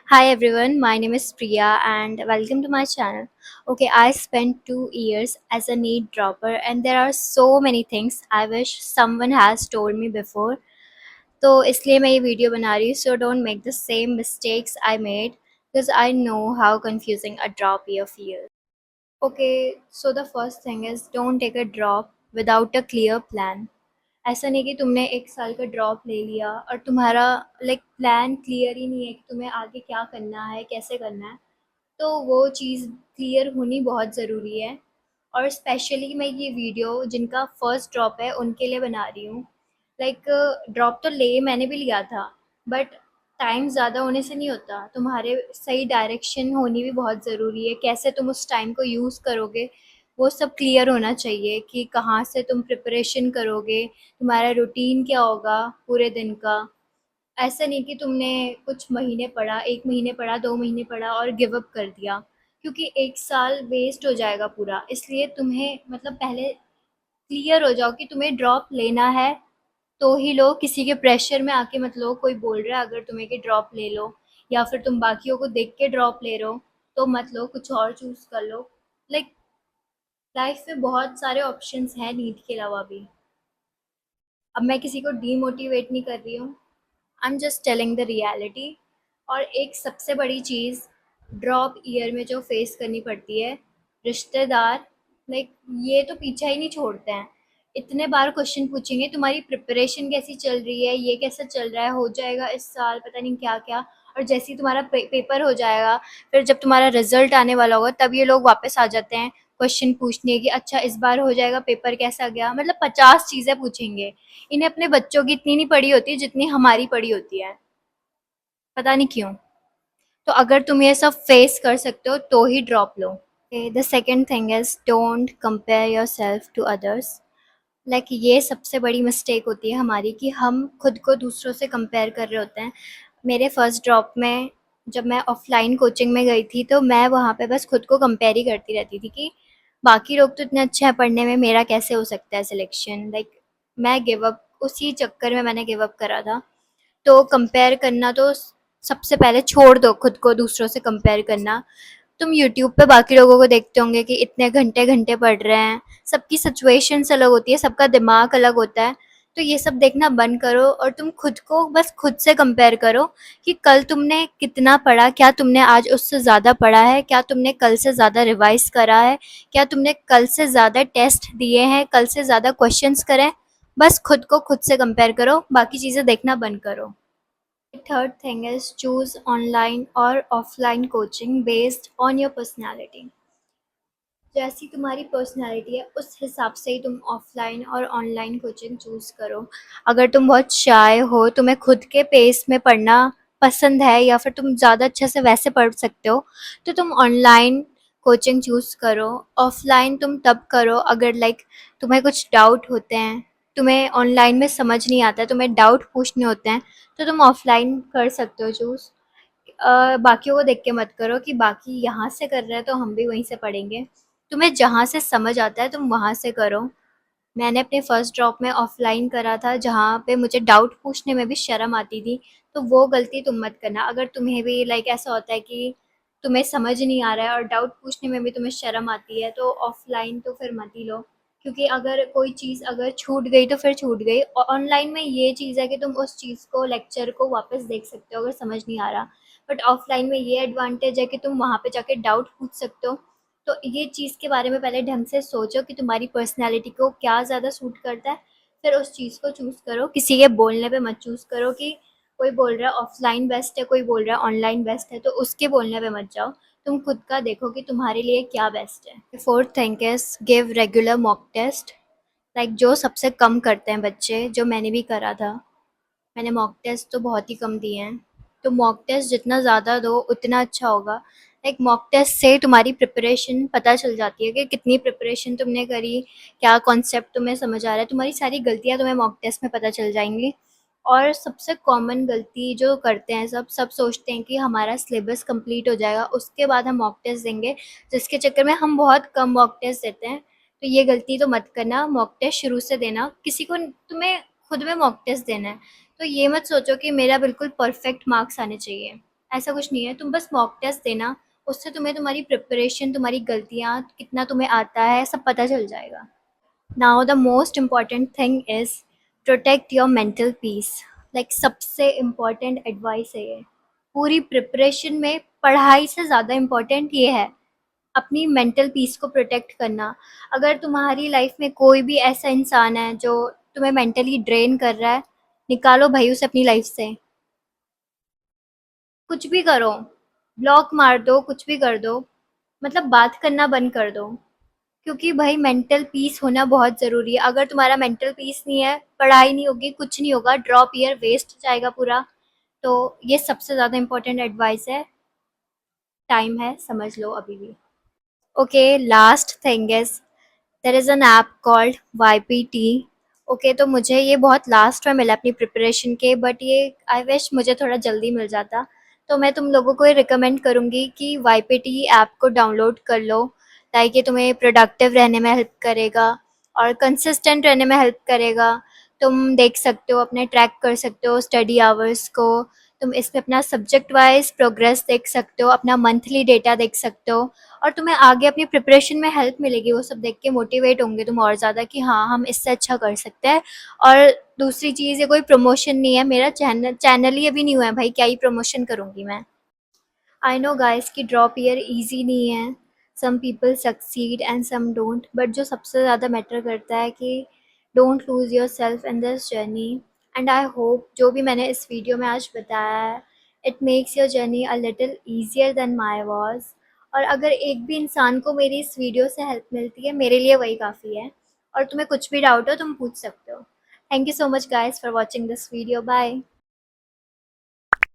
Hi everyone, my name is Priya and welcome to my channel. Okay, I spent 2 years as a need dropper and there are so many things I wish someone has told me before. तो इसलिए मैं ये video बना रही हूँ so don't make the same mistakes I made because I know how confusing a drop year feels. Okay, so the first thing is don't take a drop without a clear plan. ऐसा नहीं कि तुमने 1 साल का drop ले लिया और तुम्हारा प्लान क्लियर ही नहीं है कि तुम्हें आगे क्या करना है, कैसे करना है। तो वो चीज़ क्लियर होनी बहुत ज़रूरी है और स्पेशली मैं ये वीडियो जिनका फर्स्ट ड्रॉप है उनके लिए बना रही हूँ। ड्रॉप तो ले मैंने भी लिया था, बट टाइम ज़्यादा होने से नहीं होता, तुम्हारे सही डायरेक्शन होनी भी बहुत ज़रूरी है। कैसे तुम उस टाइम को यूज़ करोगे वो सब क्लियर होना चाहिए कि कहाँ से तुम प्रिपरेशन करोगे, तुम्हारा रूटीन क्या होगा पूरे दिन का। ऐसा नहीं कि तुमने कुछ महीने पढ़ा, 1 महीने पढ़ा, 2 महीने पढ़ा और गिव अप कर दिया, क्योंकि 1 साल वेस्ट हो जाएगा पूरा। इसलिए तुम्हें पहले क्लियर हो जाओ कि तुम्हें ड्रॉप लेना है, तो ही लो, किसी के प्रेशर में आके मत लो। कोई बोल रहा है अगर तुम्हें कि ड्रॉप ले लो या फिर तुम बाकियों को देख के ड्रॉप ले रहे हो, तो मत लो, कुछ और चूज़ कर लो। लाइक लाइफ में बहुत सारे ऑप्शंस हैं नीट के अलावा भी। अब मैं किसी को डीमोटिवेट नहीं कर रही हूँ, I am just telling the reality. और एक सबसे बड़ी चीज़ ड्रॉप ईयर में जो फेस करनी पड़ती है, रिश्तेदार, ये तो पीछा ही नहीं छोड़ते हैं। इतने बार क्वेश्चन पूछेंगे तुम्हारी प्रिपरेशन कैसी चल रही है, ये कैसा चल रहा है, हो जाएगा इस साल, पता नहीं क्या क्या। और जैसे ही तुम्हारा पेपर हो जाएगा, फिर जब तुम्हारा रिजल्ट आने वाला होगा, तब ये लोग वापस आ जाते हैं क्वेश्चन पूछने कि अच्छा इस बार हो जाएगा, पेपर कैसा गया। 50 चीज़ें पूछेंगे। इन्हें अपने बच्चों की इतनी नहीं पड़ी होती जितनी हमारी पड़ी होती है, पता नहीं क्यों। तो अगर तुम ये सब फेस कर सकते हो तो ही ड्रॉप लो। The second thing is don't compare yourself to others. ये सबसे बड़ी मिस्टेक होती है हमारी कि हम खुद को दूसरों से कंपेयर कर रहे होते हैं। मेरे फर्स्ट ड्रॉप में जब मैं ऑफलाइन कोचिंग में गई थी, तो मैं वहाँ पे बस खुद को कंपेयर ही करती रहती थी कि बाकी लोग तो इतने अच्छे हैं पढ़ने में, मेरा कैसे हो सकता है सिलेक्शन। मैं गिव अप, उसी चक्कर में मैंने गिव अप करा था। तो कंपेयर करना तो सबसे पहले छोड़ दो, खुद को दूसरों से कंपेयर करना। तुम यूट्यूब पे बाकी लोगों को देखते होंगे कि इतने घंटे घंटे पढ़ रहे हैं, सबकी सिचुएशंस अलग होती है, सबका दिमाग अलग होता है। तो ये सब देखना बंद करो और तुम खुद को बस खुद से कंपेयर करो कि कल तुमने कितना पढ़ा, क्या तुमने आज उससे ज़्यादा पढ़ा है, क्या तुमने कल से ज़्यादा रिवाइज करा है, क्या तुमने कल से ज़्यादा टेस्ट दिए हैं, कल से ज़्यादा क्वेश्चंस करें। बस खुद को खुद से कंपेयर करो, बाकी चीज़ें देखना बंद करो। Third thing is choose online or offline coaching based on your personality. जैसी तुम्हारी पर्सनैलिटी है उस हिसाब से ही तुम ऑफलाइन और ऑनलाइन कोचिंग चूज़ करो। अगर तुम बहुत शाय हो, तुम्हें खुद के पेस में पढ़ना पसंद है या फिर तुम ज़्यादा अच्छे से वैसे पढ़ सकते हो, तो तुम ऑनलाइन कोचिंग चूज़ करो। ऑफलाइन तुम तब करो अगर तुम्हें कुछ डाउट होते हैं, तुम्हें ऑनलाइन में समझ नहीं आता है, तुम्हें डाउट पूछने होते हैं, तो तुम ऑफलाइन कर सकते हो चूज़। बाकियों को देख के मत करो कि बाकी यहाँ से कर रहे हैं तो हम भी वहीं से पढ़ेंगे। तुम्हें जहाँ से समझ आता है तुम वहाँ से करो। मैंने अपने फर्स्ट ड्रॉप में ऑफलाइन करा था, जहाँ पे मुझे डाउट पूछने में भी शर्म आती थी। तो वो गलती तुम मत करना। अगर तुम्हें भी ऐसा होता है कि तुम्हें समझ नहीं आ रहा है और डाउट पूछने में भी तुम्हें शर्म आती है, तो ऑफलाइन तो फिर मत ही लो। क्योंकि अगर कोई चीज़ अगर छूट गई तो फिर छूट गई। ऑनलाइन में ये चीज़ है कि तुम उस चीज़ को, लेक्चर को वापस देख सकते हो अगर समझ नहीं आ रहा। बट ऑफलाइन में ये एडवांटेज है कि तुम वहाँ पे जाके डाउट पूछ सकते हो। तो ये चीज़ के बारे में पहले ढंग से सोचो कि तुम्हारी पर्सनैलिटी को क्या ज़्यादा सूट करता है, फिर उस चीज़ को चूज़ करो। किसी के बोलने पे मत चूज़ करो कि कोई बोल रहा है ऑफलाइन बेस्ट है, कोई बोल रहा है ऑनलाइन बेस्ट है, तो उसके बोलने पे मत जाओ। तुम खुद का देखो कि तुम्हारे लिए क्या बेस्ट है। Fourth thing is give regular mock test. जो सबसे कम करते हैं बच्चे, जो मैंने भी करा था। मैंने मॉक टेस्ट तो बहुत ही कम दिए हैं। तो मॉक टेस्ट जितना ज़्यादा दो उतना अच्छा होगा। मॉक टेस्ट से तुम्हारी प्रिपरेशन पता चल जाती है कि कितनी प्रिपरेशन तुमने करी, क्या कॉन्सेप्ट तुम्हें समझ आ रहा है। तुम्हारी सारी गलतियाँ तुम्हें मॉक टेस्ट में पता चल जाएंगी। और सबसे कॉमन गलती जो करते हैं, सब सब सोचते हैं कि हमारा सिलेबस कंप्लीट हो जाएगा उसके बाद हम मॉक टेस्ट देंगे, जिसके चक्कर में हम बहुत कम मॉक टेस्ट देते हैं। तो ये गलती तो मत करना, मॉक टेस्ट शुरू से देना। किसी को, तुम्हें खुद में मॉक टेस्ट देना है, तो ये मत सोचो कि मेरा बिल्कुल परफेक्ट मार्क्स आने चाहिए। ऐसा कुछ नहीं है, तुम बस मॉक टेस्ट देना, उससे तुम्हें तुम्हारी प्रिपरेशन, तुम्हारी गलतियाँ, कितना तुम्हें आता है, सब पता चल जाएगा। Now the most important thing is protect your mental peace. Like सबसे इम्पॉर्टेंट एडवाइस है ये। पूरी प्रिपरेशन में पढ़ाई से ज़्यादा इम्पॉर्टेंट ये है, अपनी मेंटल पीस को प्रोटेक्ट करना। अगर तुम्हारी लाइफ में कोई भी ऐसा इंसान है जो तुम्हें मेंटली ड्रेन कर रहा है, निकालो भाई उसे अपनी लाइफ से। कुछ भी करो, ब्लॉक मार दो, कुछ भी कर दो, मतलब बात करना बंद कर दो। क्योंकि भाई मेंटल पीस होना बहुत ज़रूरी है। अगर तुम्हारा मेंटल पीस नहीं है, पढ़ाई नहीं होगी, कुछ नहीं होगा, ड्रॉप ईयर वेस्ट जाएगा पूरा। तो ये सबसे ज़्यादा इम्पोर्टेंट एडवाइस है, टाइम है, समझ लो अभी भी। Okay, last thing is there is an app called YPT। Okay, तो मुझे ये बहुत लास्ट में मिला अपनी प्रिपरेशन के, बट ये आई विश मुझे थोड़ा जल्दी मिल जाता। तो मैं तुम लोगों को ये रिकमेंड करूँगी कि YPT ऐप को डाउनलोड कर लो, ताकि तुम्हें प्रोडक्टिव रहने में हेल्प करेगा और कंसिस्टेंट रहने में हेल्प करेगा। तुम देख सकते हो, अपने ट्रैक कर सकते हो स्टडी आवर्स को। तुम इसमें अपना सब्जेक्ट वाइज प्रोग्रेस देख सकते हो, अपना मंथली डेटा देख सकते हो, और तुम्हें आगे अपनी प्रिपरेशन में हेल्प मिलेगी। वो सब देख के मोटिवेट होंगे तुम और ज़्यादा कि हाँ, हम इससे अच्छा कर सकते हैं। और दूसरी चीज़, ये कोई प्रमोशन नहीं है, मेरा चैनल ही अभी न्यू है भाई, क्या ही प्रमोशन करूँगी मैं। आई नो गाइस कि ड्रॉप ईयर ईजी नहीं है, some people succeed and some don't, but जो सबसे ज़्यादा मैटर करता है कि don't lose yourself in this journey. And I hope जो भी मैंने इस वीडियो में आज बताया है, it makes your journey a little easier than my was. और अगर एक भी इंसान को मेरी इस वीडियो से हेल्प मिलती है, मेरे लिए वही काफ़ी है। और तुम्हें कुछ भी डाउट हो तुम पूछ सकते हो। Thank you so much guys for watching this video, bye.